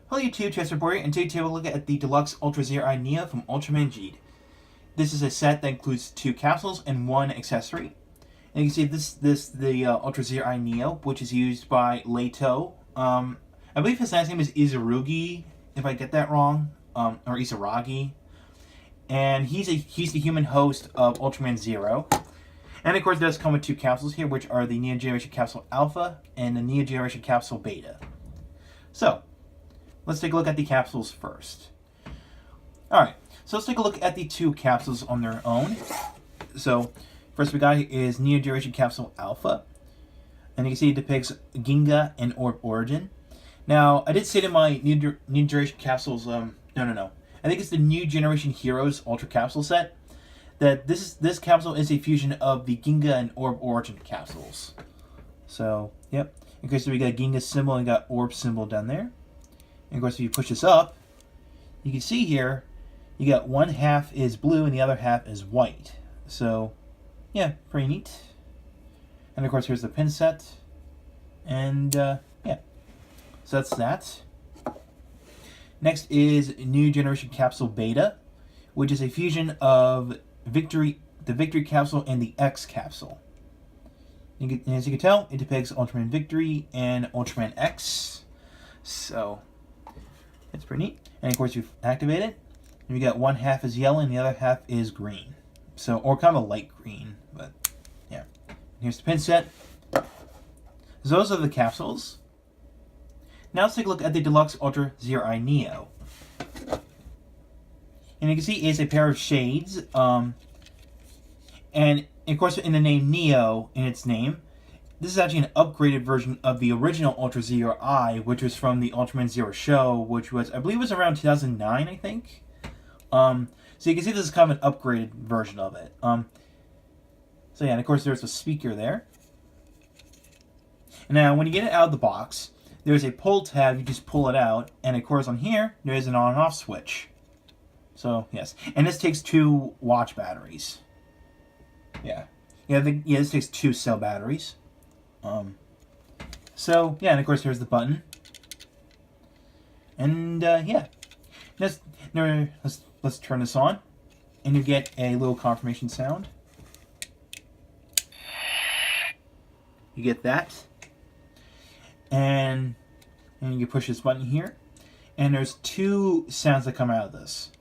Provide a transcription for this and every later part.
Hello YouTube, Chess Reporter, and today we'll look at the Deluxe Ultra Zero Eye Neo from Ultraman G. This is a set that includes 2 capsules and 1 accessory. And you can see the Ultra Zero Eye Neo, which is used by Leto. I believe his last name is Izarugi, if I get that wrong, or Izaragi. And he's the human host of Ultraman Zero. And of course, it does come with 2 capsules here, which are the Neogenic Capsule Alpha and the Neogenic Capsule Beta. So, let's take a look at the capsules first. Alright, so let's take a look at the 2 capsules on their own. So, first we got is Neogenic Capsule Alpha. And you can see it depicts Ginga and Orb Origin. Now, I did say to my New Generation Capsules, no. I think it's the New Generation Heroes Ultra Capsule set. That this capsule is a fusion of the Ginga and Orb Origin capsules. So, yep. In case we got a Ginga symbol and got Orb symbol down there. And of course, if you push this up, you can see here, you got one half is blue and the other half is white. So, yeah, pretty neat. And of course, here's the pin set. And, yeah. So that's that. Next is New Generation Capsule Beta, which is a fusion of the Victory Capsule and the X Capsule. As you can tell, it depicts Ultraman Victory and Ultraman X. So, it's pretty neat. And of course, you activate it, and you got one half is yellow and the other half is green. So, or kind of a light green, but yeah. Here's the pin set. So those are the capsules. Now let's take a look at the Deluxe Ultra Zero Eye Neo. And you can see it's a pair of shades. And of course, in the name Neo, in its name, this is actually an upgraded version of the original Ultra Zero Eye, which was from the Ultraman Zero show, which was, I believe, was around 2009, I think. So you can see this is kind of an upgraded version of it. So yeah, and of course, there's a speaker there. And now, when you get it out of the box, there's a pull tab. You just pull it out, and of course, on here, there's an on and off switch. So yes, and this takes 2 watch batteries. Yeah, this takes 2 cell batteries. So yeah, and of course here's the button. And yeah, let's turn this on, and you get a little confirmation sound. You get that, and you push this button here, and there's 2 sounds that come out of this.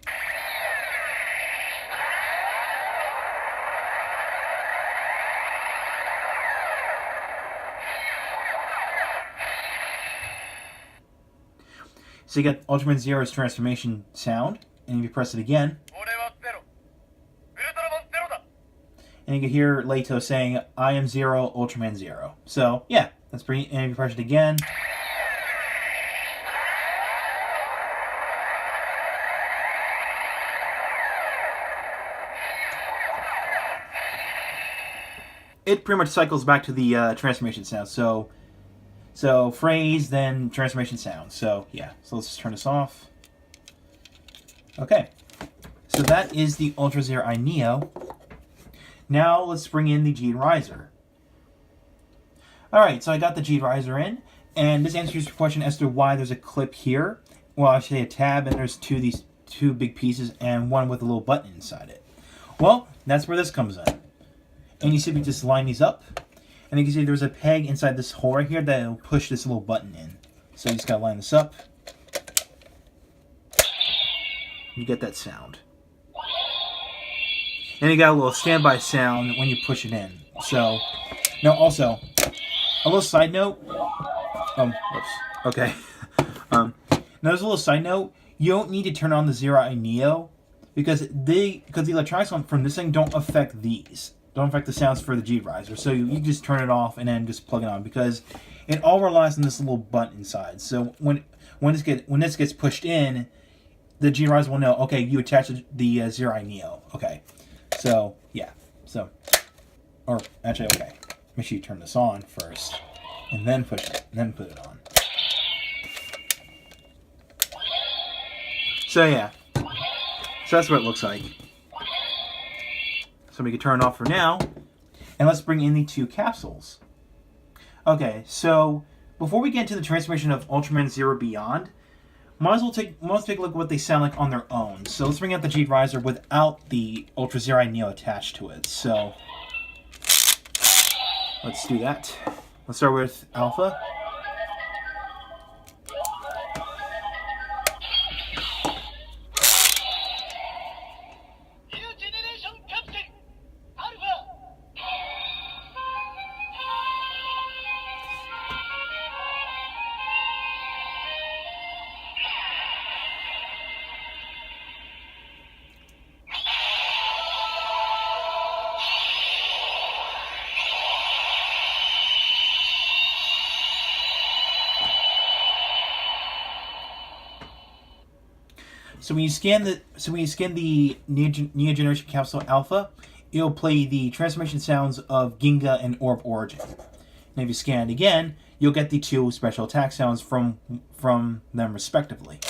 So you get Ultraman Zero's transformation sound, and if you press it again, and you can hear Leto saying, "I am Zero, Ultraman Zero." So yeah, that's pretty. And if you press it again, it pretty much cycles back to the transformation sound. So phrase, then transformation sound. So yeah, so let's just turn this off. Okay, so that is the Ultra Zero Eye Neo. Now let's bring in the G Riser. Alright, so I got the G Riser in, and this answers your question as to why there's a clip here. Well, I should say a tab, and there's these two big pieces, and one with a little button inside it. Well, that's where this comes in. And you see we just line these up. And you can see there's a peg inside this hole right here that will push this little button in. So you just gotta line this up. You get that sound. And you got a little standby sound when you push it in. So, now also, a little side note. Whoops. Okay. Now there's a little side note. You don't need to turn on the Zero Eye Neo because the electronics from this thing don't affect these. Don't affect the sounds for the G Riser. So you just turn it off and then just plug it on because it all relies on this little button inside. So when this gets pushed in, the G Riser will know, okay, you attach the Zero Eye Neo. Okay. So yeah. So, or actually, okay. Make sure you turn this on first, and then push it, and then put it on. So yeah. So that's what it looks like. So we can turn it off for now, and let's bring in the 2 capsules. Okay, so before we get into the transformation of Ultraman Zero Beyond, Might as well take a look at what they sound like on their own. So let's bring out the Jade Riser without the Ultra Zero Neo attached to it. So let's do that. Let's start with Alpha. So when you scan the Neogeneration Capsule Alpha, it'll play the transformation sounds of Ginga and Orb Origin. And if you scan it again, you'll get the two special attack sounds from them respectively.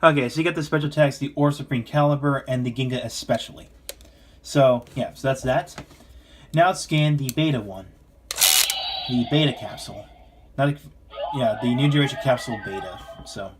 Okay, so you get the special attacks, the Orb Supreme Caliber, and the Ginga especially. So, yeah, so that's that. Now let's scan the Beta one. The Beta Capsule. The New Generation Capsule Beta. So...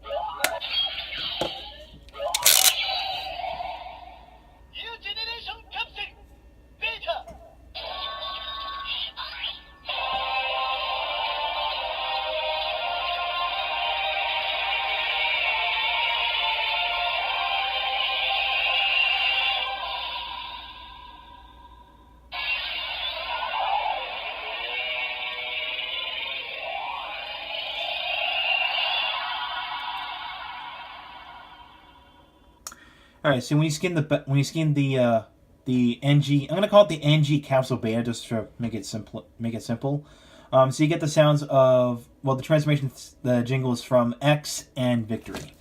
Alright, so when you scan the NG, I'm gonna call it the NG Capsule Beta just to make it simple. So you get the sounds of, well, the transformation, the jingles from X and Victory.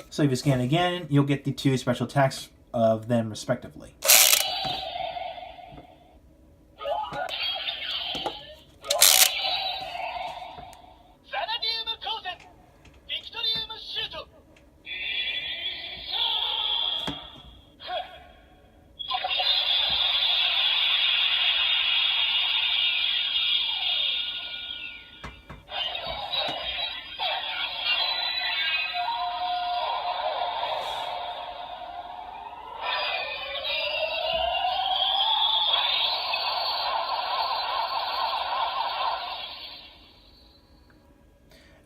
So if you scan it again, you'll get the two special attacks of them respectively.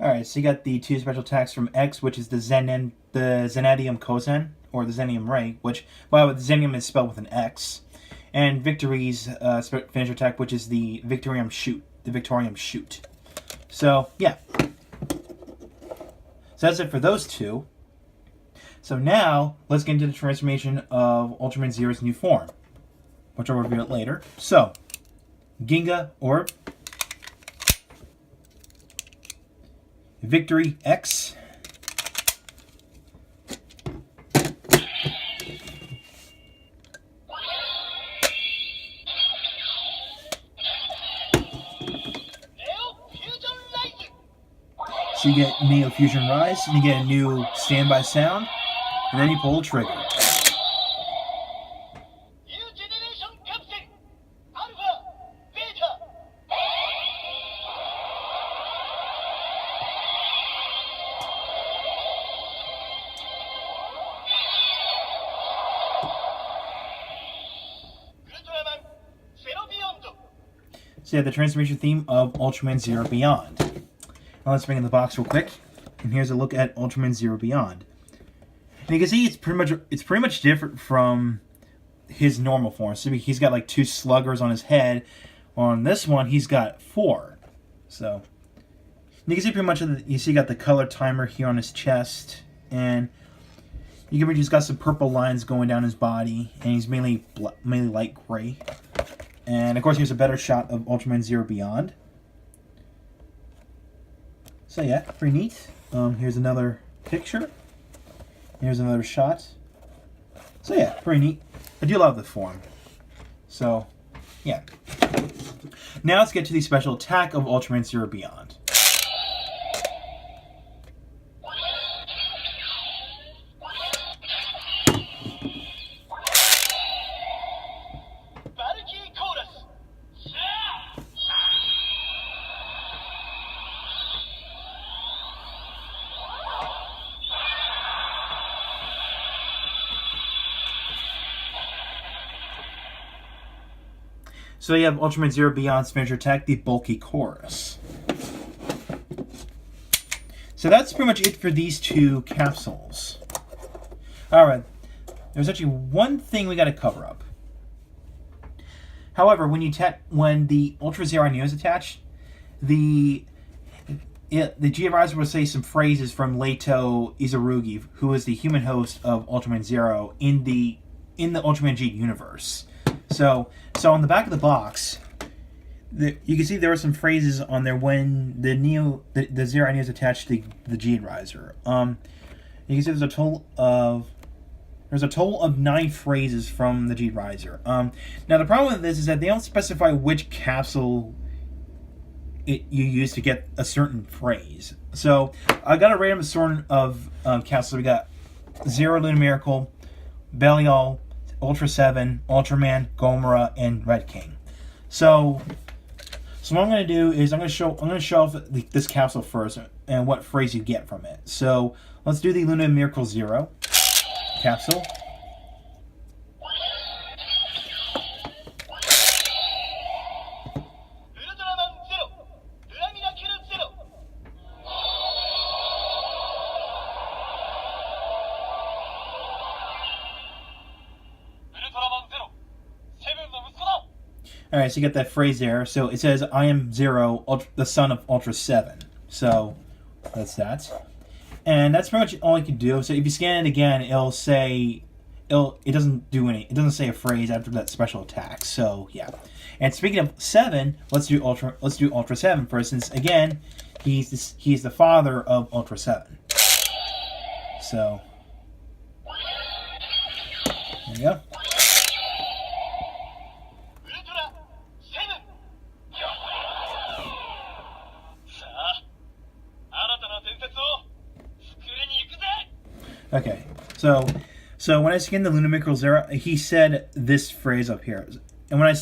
Alright, so you got the two special attacks from X, which is the Zenadium Kozen, or the Zenium Ray, which, by the way, the Zenium is spelled with an X. And Victory's finisher attack, which is the Victorium Shoot. So, yeah. So that's it for those two. So now, let's get into the transformation of Ultraman Zero's new form, which I'll reveal it later. So, Ginga Orb. Victory X. So you get Neo Fusion Rise, and you get a new standby sound, and then you pull the trigger. So yeah, the transformation theme of Ultraman Zero Beyond. Now let's bring in the box real quick, and here's a look at Ultraman Zero Beyond. And you can see it's pretty much different from his normal form. So he's got like 2 sluggers on his head. On this one, he's got 4. So you can see pretty much you got the color timer here on his chest, and You can read he's got some purple lines going down his body, and he's mainly light gray. And of course, here's a better shot of Ultraman Zero Beyond. So yeah, pretty neat. Here's another picture. Here's another shot. So yeah, pretty neat. I do love the form. So, yeah. Now let's get to the special attack of Ultraman Zero Beyond. So you have Ultraman Zero Beyond's finisher attack, the Bulky Chorus. So that's pretty much it for these two capsules. Alright, there's actually one thing we got to cover up. However, when the Ultra Zero Neo is attached, the G-Advisor will say some phrases from Leito Izarugi, who is the human host of Ultraman Zero in the Ultraman G universe. So on the back of the box, you can see there are some phrases on there when the Zero Neo is attached to the G-Advisor. You can see there's a total of 9 phrases from the G-Advisor. Now the problem with this is that they don't specify which capsule you use to get a certain phrase. So I got a random assortment of capsules. We got Zero Luna Miracle, Belial, Ultra 7, Ultraman, Gomora, and Red King. So what I'm going to do is I'm going to show off this capsule first and what phrase you get from it. So let's do the Luna Miracle Zero capsule. Alright, so you get that phrase there. So it says, I am Zero, the son of Ultra 7. So that's that. And that's pretty much all you can do. So if you scan it again, it doesn't say a phrase after that special attack. So yeah. And speaking of 7, let's do Ultra 7 for instance. Again, he's the father of Ultra 7. So there you go. Okay, so when I scanned the Luna Miracle Zero, he said this phrase up here, and when I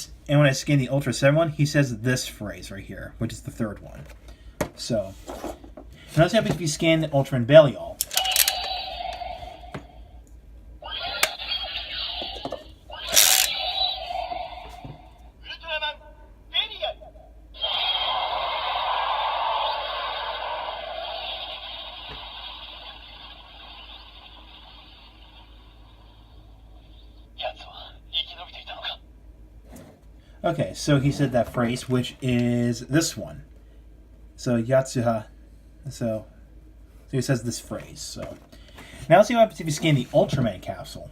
scan the Ultra 7 one, he says this phrase right here, which is the third one. So, now let's happen if you scan the Ultraman Belial. Okay, so he said that phrase, which is this one. So, Yatsuha. So he says this phrase. So, now let's see what happens if you scan the Ultraman capsule.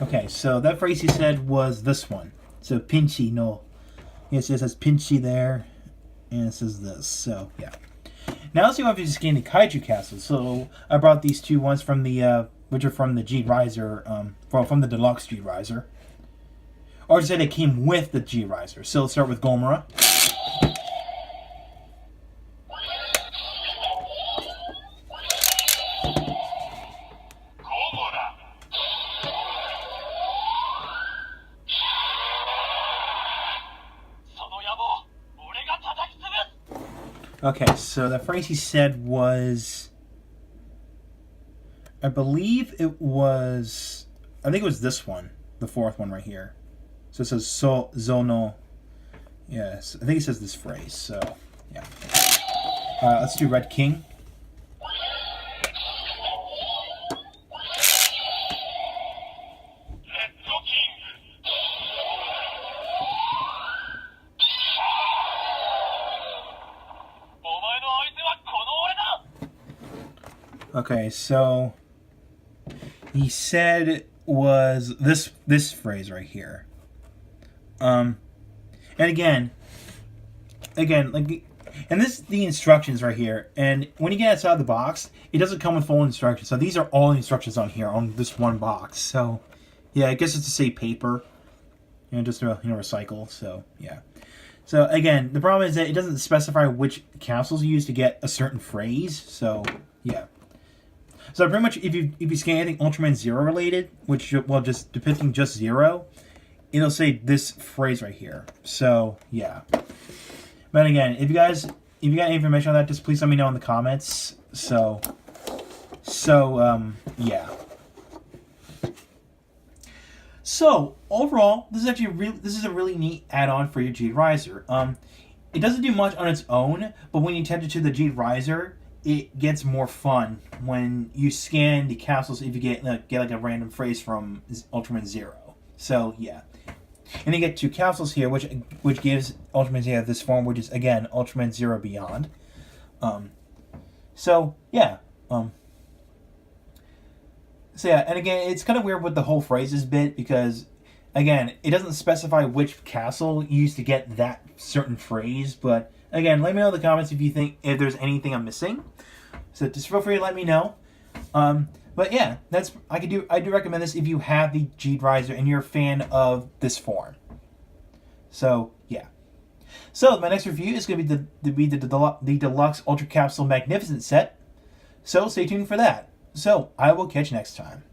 Okay, so that phrase he said was this one. So, Pinchy no. Yes, it says Pinchy there, and it says this. So, yeah. Now let's see what happens if you scan the Kaiju capsule. So, I brought these two ones from the, which are from the G-Riser, from the Deluxe G-Riser. Or to say they came with the G-Riser. So, let's start with Gomora. Okay, so the phrase he said was, I think it was this one, the fourth one right here. So it says Zono. Yes, I think he says this phrase. So yeah. Let's do Red King. Okay, so he said was this phrase right here. And again, like, and this is the instructions right here. And when you get outside the box, it doesn't come with full instructions. So these are all the instructions on here on this one box. So yeah, I guess it's to say paper, just to recycle. So yeah. So again, the problem is that it doesn't specify which capsules you use to get a certain phrase. So yeah. So pretty much, if you scan anything Ultraman Zero related, which just depicting just Zero, it'll say this phrase right here. So yeah. But again, if you got any information on that, just please let me know in the comments. So yeah. So overall, this is actually a really neat add-on for your Jade Riser. It doesn't do much on its own, but when you attach it to the Jade Riser, it gets more fun when you scan the capsules. If you get like a random phrase from Ultraman Zero. So yeah. And you get 2 capsules here, which gives Ultraman Zero this form, which is again Ultraman Zero Beyond. So yeah. So yeah, and again, it's kind of weird with the whole phrases bit because, again, it doesn't specify which capsule you use to get that certain phrase. But again, let me know in the comments if there's anything I'm missing. So just feel free to let me know. But yeah, I do recommend this if you have the Jade Riser and you're a fan of this form. So yeah. So my next review is going to be the Deluxe Ultra Capsule Magnificent set. So stay tuned for that. So I will catch you next time.